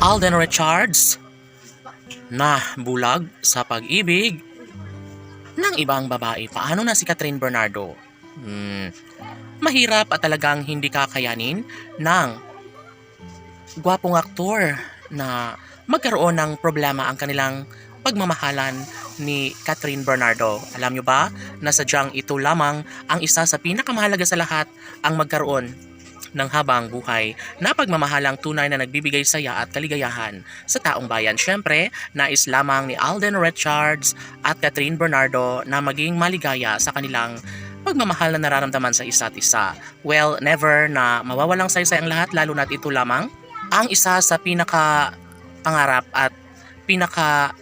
Alden Richards na bulag sa pag-ibig ng ibang babae. Paano na si Catherine Bernardo? Mahirap at talagang hindi kakayanin ng gwapong aktor na magkaroon ng problema ang kanilang pagmamahalan ni Catherine Bernardo. Alam nyo ba na sadyang ito lamang ang isa sa pinakamahalaga sa lahat ang magkaroon ng habang buhay na pagmamahalang tunay na nagbibigay saya at kaligayahan sa taong bayan. Siyempre, nais lamang ni Alden Richards at Catherine Bernardo na maging maligaya sa kanilang pagmamahal na nararamdaman sa isa't isa. Well, never na mawawalang saysay ang lahat, lalo na't ito lamang ang isa sa pinaka pangarap at pinaka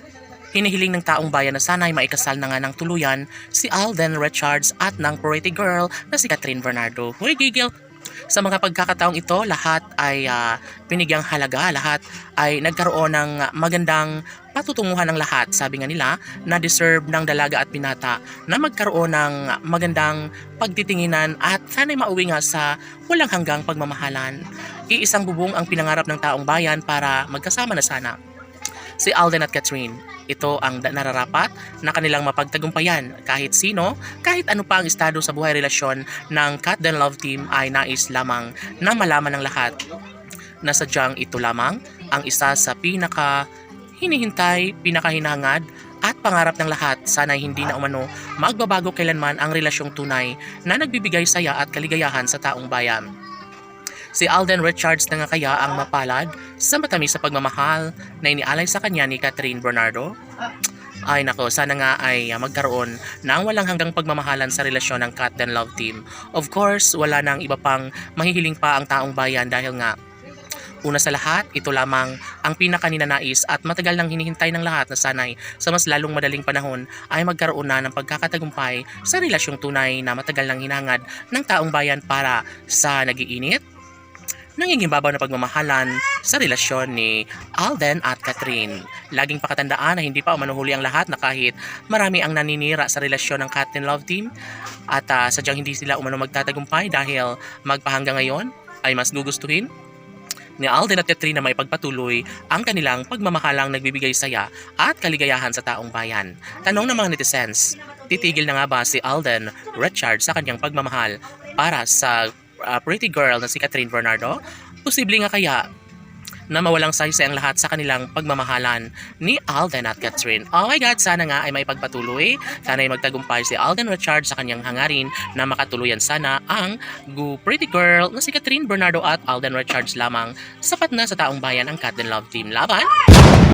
hinihiling ng taong bayan na sana'y maikasal na nga ng tuluyan si Alden Richards at ng pretty girl na si Catherine Bernardo. Hoy, gigil! Sa mga pagkakataong ito, lahat ay pinigyang halaga, lahat ay nagkaroon ng magandang patutunguhan ng lahat. Sabi nga nila na deserve ng dalaga at binata na magkaroon ng magandang pagtitinginan at sana'y mauwi nga sa walang hanggang pagmamahalan. Iisang bubong ang pinangarap ng taong bayan para magkasama na sana si Alden at Catherine. Ito ang nararapat na kanilang mapagtagumpayan. Kahit sino, kahit ano pa ang estado sa buhay relasyon ng Cat Den Love Team ay nais lamang na malaman ng lahat na sadyang ito lamang ang isa sa pinaka hinihintay, pinakahinangad at pangarap ng lahat. Sana'y hindi na umano magbabago kailanman ang relasyong tunay na nagbibigay saya at kaligayahan sa taong bayan. Si Alden Richards na nga kaya ang mapalad sa matamis sa pagmamahal na inialay sa kanya ni Catherine Bernardo? Ay nako, sana nga ay magkaroon ng walang hanggang pagmamahalan sa relasyon ng Cat Den Love Team. Of course, wala nang iba pang mahihiling pa ang taong bayan dahil nga una sa lahat, ito lamang ang pinakaninanais at matagal nang hinihintay ng lahat na sanay sa mas lalong madaling panahon ay magkaroon na ng pagkakatagumpay sa relasyong tunay na matagal nang hinangad ng taong bayan para sa nagiinit nangingibabaw na pagmamahalan sa relasyon ni Alden at Catherine. Laging pakatandaan na hindi pa manuhuli ang lahat na kahit marami ang naninira sa relasyon ng Cat Den Love Team at sadyang hindi sila umano magtatagumpay dahil magpahanggang ngayon ay mas gugustuhin ni Alden at Catherine na maipagpatuloy ang kanilang pagmamahalang nagbibigay saya at kaligayahan sa taong bayan. Tanong ng mga netizens, titigil na nga ba si Alden Richards sa kanyang pagmamahal para sa pretty girl na si Catherine Bernardo? Posible nga kaya na mawalang saysay ang lahat sa kanilang pagmamahalan ni Alden at Catherine? Oh my God, sana nga ay may pagpatuloy. Sana ay magtagumpay si Alden Richards sa kanyang hangarin na makatuluyan sana ang pretty girl na si Catherine Bernardo at Alden Richards lamang. Sapat na sa taong bayan ang Cat Den Love Team. Laban!